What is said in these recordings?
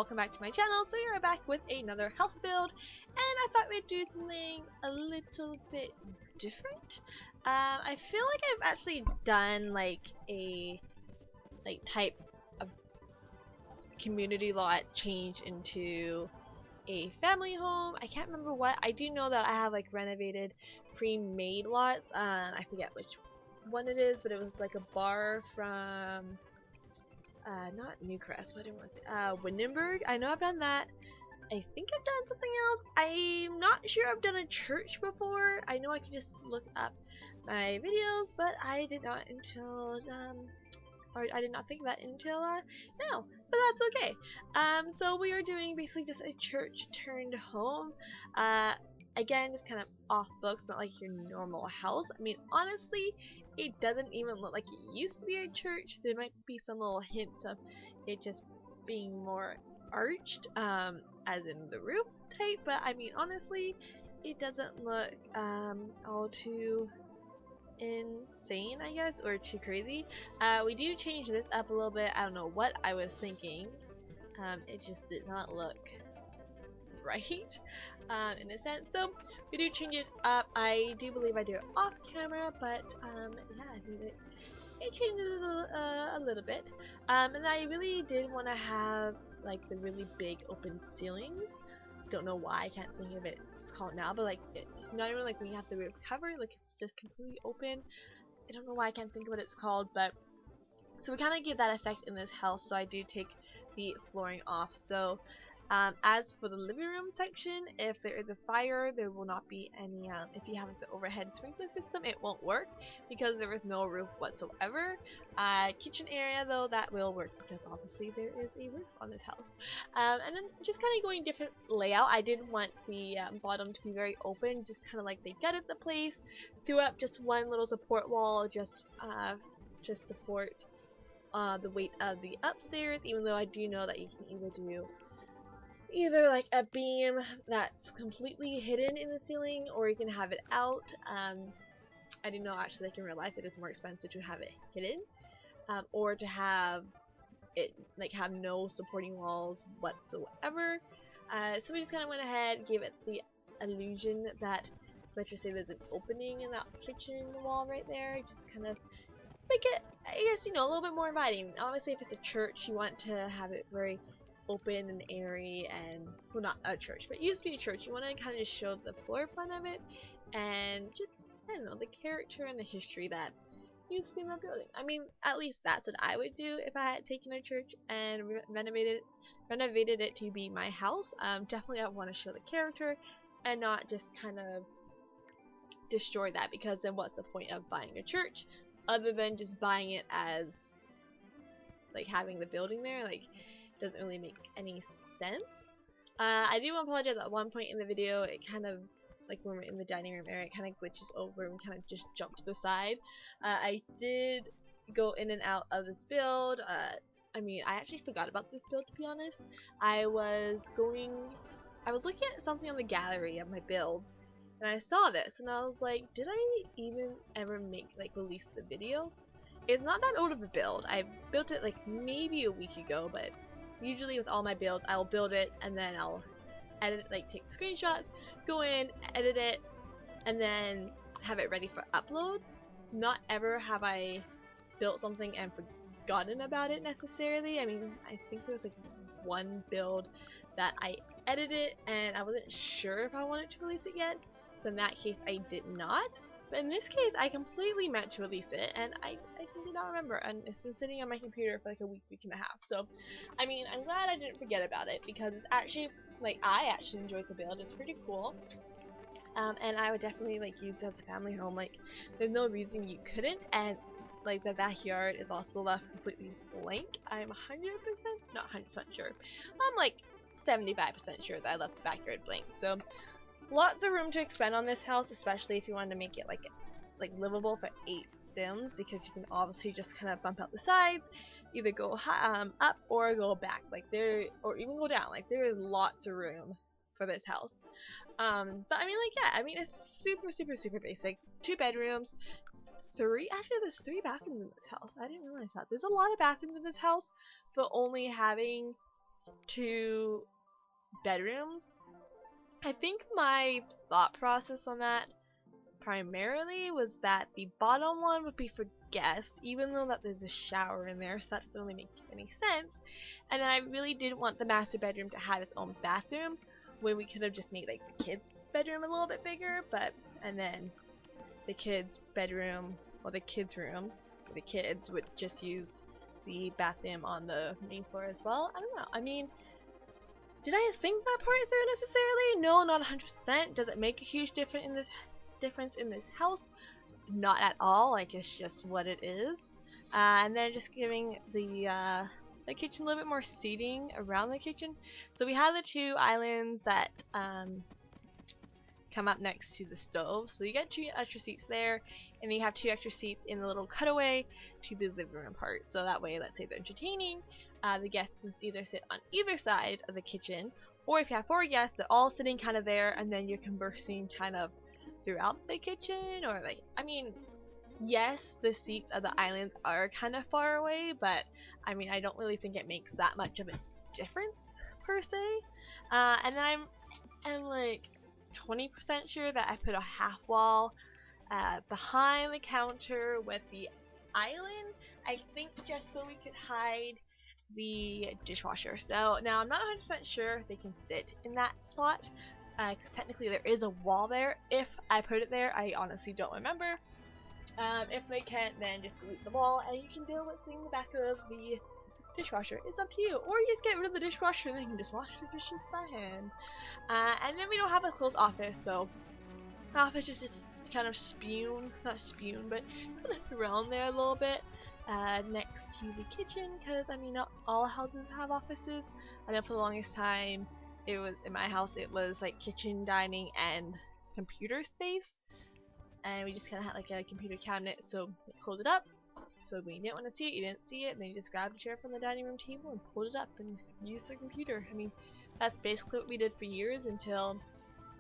welcome back to my channel. So we are back with another house build, and I thought we'd do something a little bit different. I feel like I've actually done like a type of community lot change into a family home. I can't remember what. I do know that I have like renovated pre-made lots. I forget which one it is, but it was like a bar from not Newcrest, what did I say? Windenburg. I know I've done that. I think I've done something else. I'm not sure I've done a church before. I know I could just look up my videos, but I did not until or I did not think of that until now, but that's okay. So we are doing basically just a church turned home. Again, it's kind of off books, not like your normal house. I mean, honestly, it doesn't even look like it used to be a church. There might be some little hints of it just being more arched, as in the roof type, but I mean, honestly, it doesn't look all too insane, I guess, or too crazy. We do change this up a little bit. I don't know what I was thinking. It just did not look right, in a sense. So we do change it up. I do believe I do it off camera, but yeah, I think it changes a little bit. And I really did want to have like the really big open ceilings. Don't know why I can't think of it. It's called now, but like it's not even like when you have the roof covered, like it's just completely open. I don't know why I can't think of what it's called, but so we kind of give that effect in this house. So I do take the flooring off. So as for the living room section, if there is a fire, there will not be any, if you have the overhead sprinkler system, it won't work because there is no roof whatsoever. Kitchen area though, that will work because obviously there is a roof on this house. And then just kind of going different layout. I didn't want the bottom to be very open, just kind of like they gutted the place, threw up just one little support wall, just support the weight of the upstairs, even though I do know that you can either like a beam that's completely hidden in the ceiling, or you can have it out. I do know actually like in real life it is more expensive to have it hidden, or to have it like have no supporting walls whatsoever. So we just kind of went ahead, gave it the illusion that, let's just say there's an opening in that kitchen wall right there, just kind of make it, I guess, you know, a little bit more inviting. Obviously if it's a church, you want to have it very open and airy, and well, not a church, but it used to be a church. You want to kind of just show the floor plan of it and just, I don't know, the character and the history that used to be in the building. I mean, at least that's what I would do if I had taken a church and renovated it to be my house. Definitely I want to show the character and not just kind of destroy that, because then what's the point of buying a church other than just buying it as like having the building there? Like, doesn't really make any sense. I do want to apologize. At one point in the video, it kind of, like when we're in the dining room area, it kind of glitches over and kind of just jumped to the side. I did go in and out of this build. I mean, I actually forgot about this build, to be honest. I was looking at something on the gallery of my builds, and I saw this, and I was like, did I even ever release the video? It's not that old of a build. I built it like maybe a week ago, but usually with all my builds, I'll build it and then I'll edit, like take screenshots, go in, edit it, and then have it ready for upload. Not ever have I built something and forgotten about it necessarily. I mean, I think there was like one build that I edited and I wasn't sure if I wanted to release it yet, so in that case I did not. But in this case, I completely meant to release it, and I did not remember, and it's been sitting on my computer for like a week and a half. So, I mean, I'm glad I didn't forget about it, because it's actually, like, I actually enjoyed the build. It's pretty cool. And I would definitely, like, use it as a family home. Like, there's no reason you couldn't, and, like, the backyard is also left completely blank. I'm 100%, not 100% sure. I'm, like, 75% sure that I left the backyard blank. So, lots of room to expand on this house, especially if you wanted to make it like livable for 8 Sims, because you can obviously just kind of bump out the sides, either go up or go back, or even go down. Like, there is lots of room for this house. But I mean, like, yeah, I mean, it's super basic. 2 bedrooms, there's 3 bathrooms in this house. I didn't realize that. There's a lot of bathrooms in this house, but only having 2 bedrooms. I think my thought process on that primarily was that the bottom one would be for guests, even though that there's a shower in there, so that doesn't really make any sense. And then I really didn't want the master bedroom to have its own bathroom, when we could have just made like the kids' bedroom a little bit bigger, and then the kids' bedroom, or the kids' room for the kids would just use the bathroom on the main floor as well. I don't know. I mean, did I think that part through necessarily? No, not 100%. Does it make a huge difference in this house? Not at all. Like, it's just what it is. And then just giving the kitchen a little bit more seating around the kitchen. So we have the 2 islands that come up next to the stove. So you get 2 extra seats there, and then you have 2 extra seats in the little cutaway to the living room part. So that way, let's say they're entertaining, the guests can either sit on either side of the kitchen, or if you have 4 guests, they're all sitting kind of there, and then you're conversing kind of throughout the kitchen, or like, I mean, yes, the seats of the islands are kind of far away, but I mean, I don't really think it makes that much of a difference per se. And then I'm like 20% sure that I put a half wall behind the counter with the island, I think just so we could hide the dishwasher. So now I'm not 100% sure if they can fit in that spot, because technically there is a wall there. If I put it there, I honestly don't remember. If they can't, then just delete the wall, and you can deal with seeing the back of the dishwasher. It's up to you. Or you just get rid of the dishwasher and then you can just wash the dishes by hand. And then we don't have a closed office, so the office is just kind of not spewed, but kind of thrown there a little bit next to the kitchen, because I mean, not all houses have offices. I know for the longest time, it was in my house, it was like kitchen, dining, and computer space, and we just kind of had like a computer cabinet, so we closed it up. So when you didn't want to see it, you didn't see it, and then you just grabbed a chair from the dining room table and pulled it up and used the computer. I mean, that's basically what we did for years until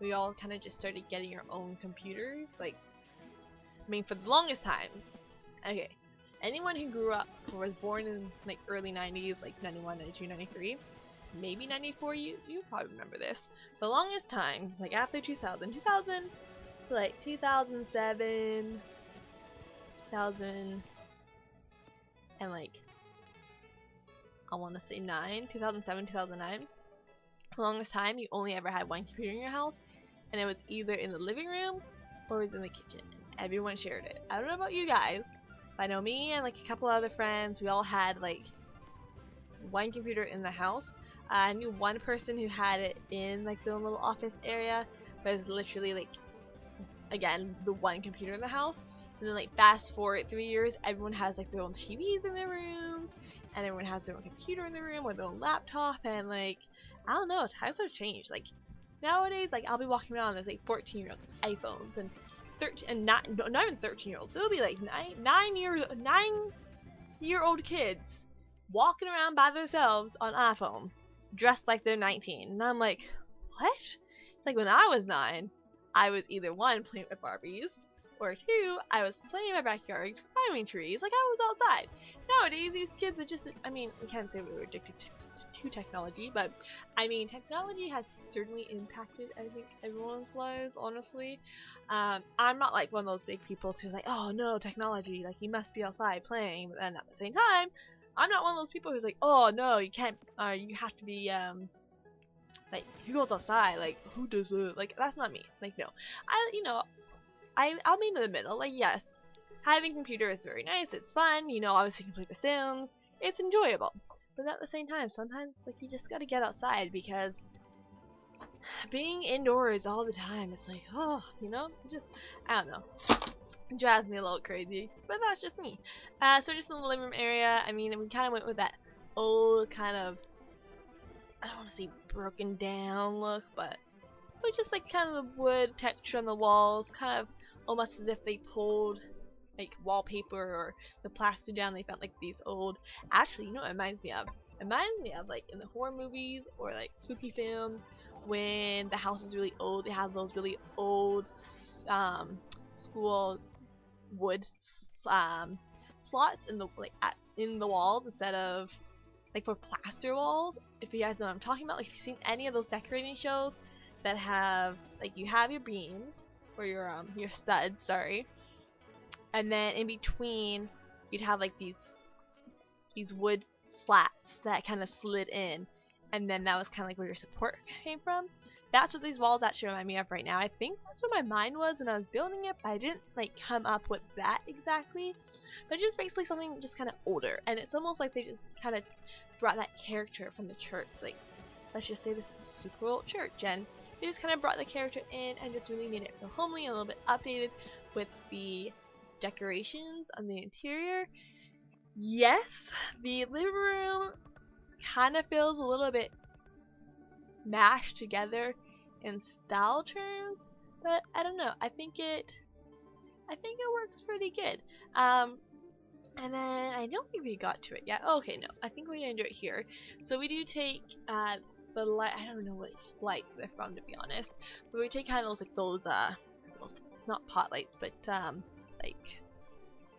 we all kind of just started getting our own computers. Like, I mean, for the longest times, okay, anyone who grew up or was born in like early 90s, like 91, 92, 93, maybe 94, you probably remember this. For the longest time, like after 2000, like 2007, 2000, and like, I want to say 2007, 2009, for the longest time, you only ever had one computer in your house, and it was either in the living room or it was in the kitchen. Everyone shared it. I don't know about you guys, but I know me and like a couple other friends, we all had like one computer in the house. I knew one person who had it in like the little office area, but it was literally like, again, the one computer in the house. And then like fast forward 3 years, everyone has like their own TVs in their rooms, and everyone has their own computer in their room or their own laptop, and like, I don't know, times have changed. Like nowadays, like I'll be walking around, there's like 14-year-olds iPhones, and 13 and not even 13-year-olds. It'll be like 9-year-old kids walking around by themselves on iPhones, dressed like they're 19. And I'm like, what? It's like when I was 9, I was either 1, playing with Barbies, or 2, I was playing in my backyard, climbing trees, like I was outside. Nowadays, these kids are just, I mean, we can't say we were addicted to technology, but I mean, technology has certainly impacted, I think, everyone's lives, honestly. I'm not like one of those big people who's like, oh no, technology, like you must be outside playing, but then at the same time, I'm not one of those people who's like, oh no, you can't, you have to be, like, who goes outside, like, who does it, like, that's not me, like, no. I'll be in the middle, like, yes, having a computer is very nice, it's fun, you know, obviously you can play The Sims, it's enjoyable, but at the same time, sometimes, like, you just gotta get outside, because being indoors all the time, it's like, oh, you know, it's just, I don't know, it drives me a little crazy, but that's just me. So just in the living room area, I mean, we kind of went with that old kind of, I don't want to say broken down look, but just like kind of the wood texture on the walls, kind of almost as if they pulled like wallpaper or the plaster down. They found like these old, actually, you know what it reminds me of? It reminds me of like in the horror movies or like spooky films, when the house is really old, they have those really old school wood slots in the in the walls instead of like for plaster walls, if you guys know what I'm talking about, like if you've seen any of those decorating shows that have, like, you have your beams, or your studs, sorry, and then in between you'd have like these wood slats that kind of slid in, and then that was kind of like where your support came from. That's what these walls actually remind me of right now. I think that's what my mind was when I was building it, but I didn't like come up with that exactly. But just basically something just kind of older, and it's almost like they just kind of brought that character from the church. Like, let's just say this is a super old church, and they just kind of brought the character in and just really made it feel homely, a little bit updated with the decorations on the interior. Yes, the living room kind of feels a little bit mashed together in style terms, but I don't know. I think it works pretty good. And then I don't think we got to it yet. Oh, okay, no, I think we're gonna do it here. So we do take the light. I don't know which lights they're from, to be honest, but we take kind of those not pot lights, but like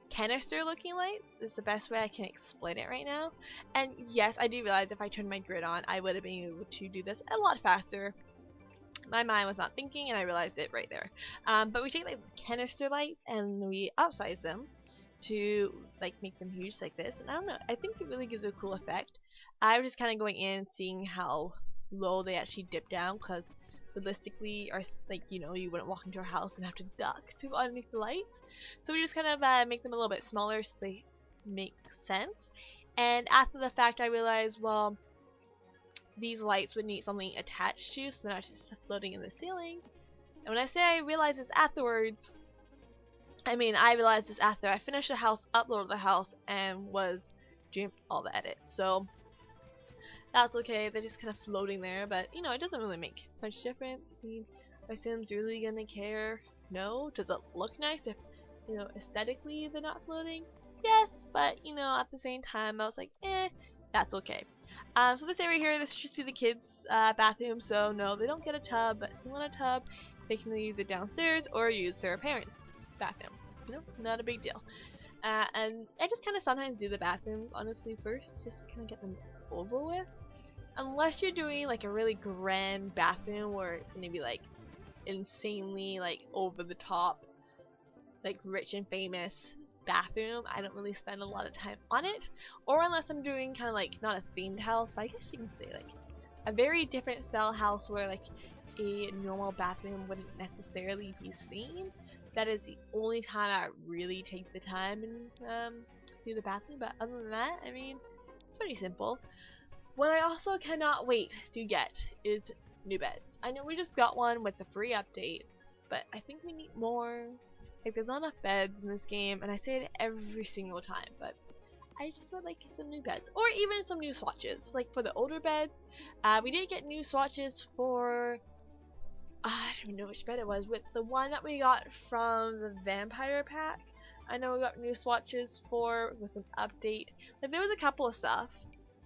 canister looking lights is the best way I can explain it right now. And yes, I do realize if I turned my grid on, I would have been able to do this a lot faster. My mind was not thinking, and I realized it right there. But we take like canister lights and we upsize them to like make them huge like this, and I don't know, I think it really gives a cool effect. I was just kind of going in and seeing how low they actually dip down, because realistically, or like, you know, you wouldn't walk into a house and have to duck to go underneath the lights, so we just kind of make them a little bit smaller so they make sense. And after the fact, I realized, well, these lights would need something attached to, so they're not just floating in the ceiling. And when I say I realized this afterwards, I mean, I realized this after I finished the house, uploaded the house, and was doing all the edit. So that's okay. They're just kind of floating there, but you know, it doesn't really make much difference. I mean, are Sims really gonna care? No. Does it look nice if, you know, aesthetically they're not floating? Yes, but you know, at the same time, I was like, that's okay. So this area here, this should just be the kids' bathroom. So no, they don't get a tub, but if they want a tub, they can use it downstairs or use their parents' bathroom. You know, not a big deal. And I just kind of sometimes do the bathrooms honestly first, just kind of get them over with. Unless you're doing like a really grand bathroom where it's gonna be like insanely like over the top, like rich and famous bathroom, I don't really spend a lot of time on it. Or unless I'm doing kind of like not a themed house, but I guess you can say like a very different style house where like a normal bathroom wouldn't necessarily be seen. That is the only time I really take the time and do the bathroom. But other than that, I mean, it's pretty simple. What I also cannot wait to get is new beds. I know we just got one with the free update, but I think we need more. Like, there's not enough beds in this game, and I say it every single time, but I just would like some new beds, or even some new swatches. Like for the older beds, we did get new swatches for, I don't know which bed it was, with the one that we got from the vampire pack. I know we got new swatches for with an update. Like, there was a couple of stuff,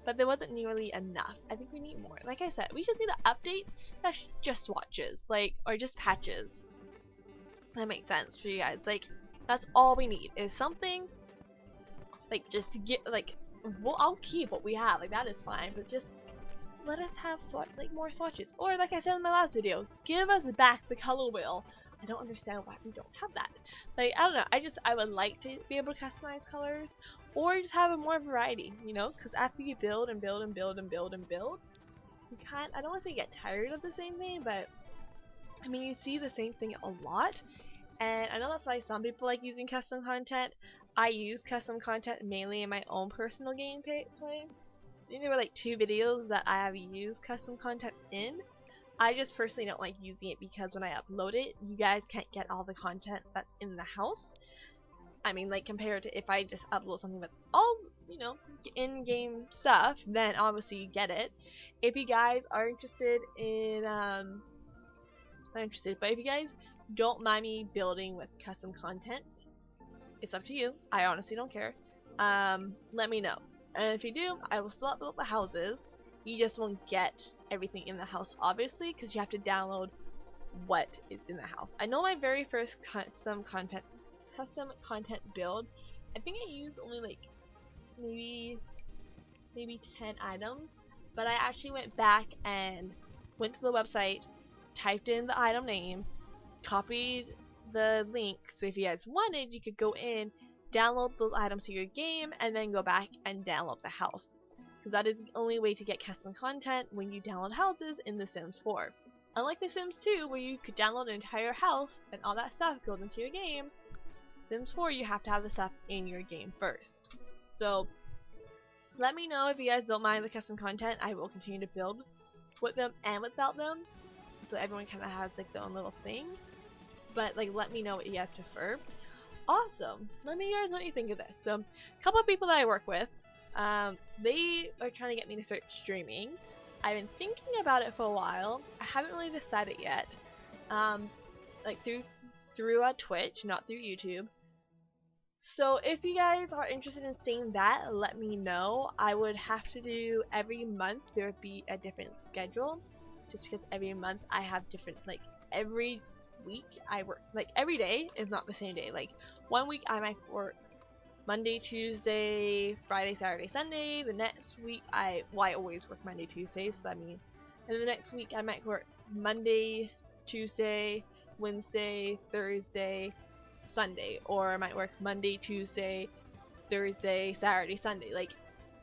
but there wasn't nearly enough. I think we need more. Like I said, we just need an update that's just swatches, like, or just patches. That makes sense for you guys. Like, that's all we need is something. Like, just to get, like, well, I'll keep what we have. Like, that is fine, but just let us have more swatches. Or like I said in my last video, give us back the color wheel. I don't understand why we don't have that. Like, I don't know. I would like to be able to customize colors, or just have a more variety. You know, because after you build and build and build and build and build, you can't. I don't want to say get tired of the same thing, but I mean, you see the same thing a lot. And I know that's why some people like using custom content. I use custom content mainly in my own personal gameplay. I think there were like 2 videos that I have used custom content in. I just personally don't like using it because when I upload it, you guys can't get all the content that's in the house. I mean, like, compared to if I just upload something with all, you know, in-game stuff, then obviously you get it. If you guys are interested in, not interested, but if you guys don't mind me building with custom content, it's up to you. I honestly don't care. Let me know. And if you do, I will still upload the houses. You just won't get everything in the house, obviously, because you have to download what is in the house. I know my very first custom content build, I think I used only like maybe maybe 10 items, but I actually went back and went to the website, typed in the item name, copied the link, so if you guys wanted, you could go in, download those items to your game, and then go back and download the house. Because that is the only way to get custom content when you download houses in The Sims 4. Unlike The Sims 2, where you could download an entire house and all that stuff goes into your game, Sims 4 you have to have the stuff in your game first. So let me know if you guys don't mind the custom content. I will continue to build with them and without them, so everyone kind of has like their own little thing. But like, let me know what you guys prefer. Awesome. Let me guys know what you think of this. So, a couple of people that I work with, they are trying to get me to start streaming. I've been thinking about it for a while. I haven't really decided yet. Like through Twitch, not through YouTube. So if you guys are interested in seeing that, let me know. I would have to do every month. There would be a different schedule, just because every month I have different, like every week I work, like every day is not the same day. Like 1 week I might work Monday, Tuesday, Friday, Saturday, Sunday. The next week I always work Monday, Tuesday, so I mean, and the next week I might work Monday, Tuesday, Wednesday, Thursday, Sunday, or I might work Monday, Tuesday, Thursday, Saturday, Sunday, like,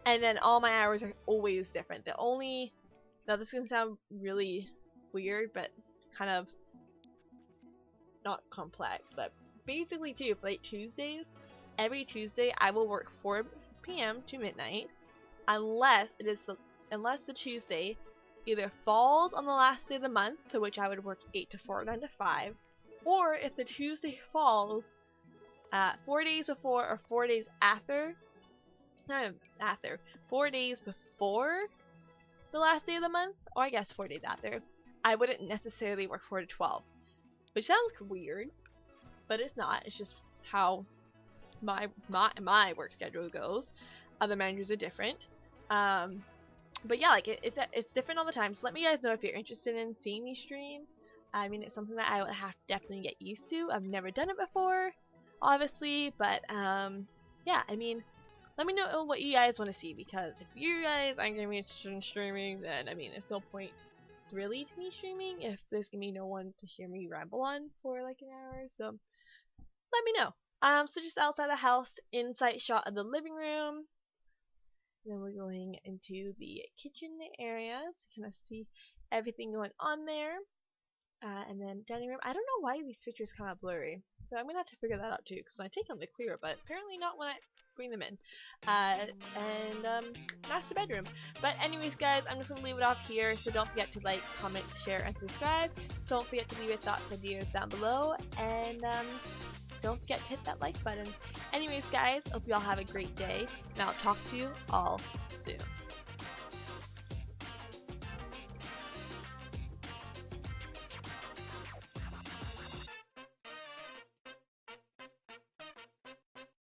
and then all my hours are always different. Now this is gonna sound really weird, but kind of not complex, but basically too, for like Tuesdays, every Tuesday I will work 4 p.m. to midnight, unless the Tuesday either falls on the last day of the month, to which I would work 8 to 4, 9 to 5, or if the Tuesday falls 4 days before or 4 days after, 4 days before the last day of the month, or I guess 4 days after, I wouldn't necessarily work 4 to 12. Which sounds weird, but it's not. It's just how my work schedule goes. Other managers are different. But yeah, like it's different all the time. So let me guys know if you're interested in seeing me stream. I mean, it's something that I would have to definitely get used to. I've never done it before, obviously, but yeah, I mean, let me know what you guys want to see, because if you guys aren't gonna be interested in streaming, then I mean, there's no point really to me streaming if there's gonna be no one to hear me ramble on for like an hour. So let me know. So just outside the house, inside shot of the living room. Then we're going into the kitchen area to kind of see everything going on there. And then dining room. I don't know why these pictures come out blurry, so I'm gonna have to figure that out too, because when I take them they're clear, but apparently not when I bring them in. And master bedroom. But anyways guys, I'm just gonna leave it off here, so don't forget to like, comment, share, and subscribe. Don't forget to leave your thoughts and ideas down below, and don't forget to hit that like button. Anyways guys, hope you all have a great day, and I'll talk to you all soon.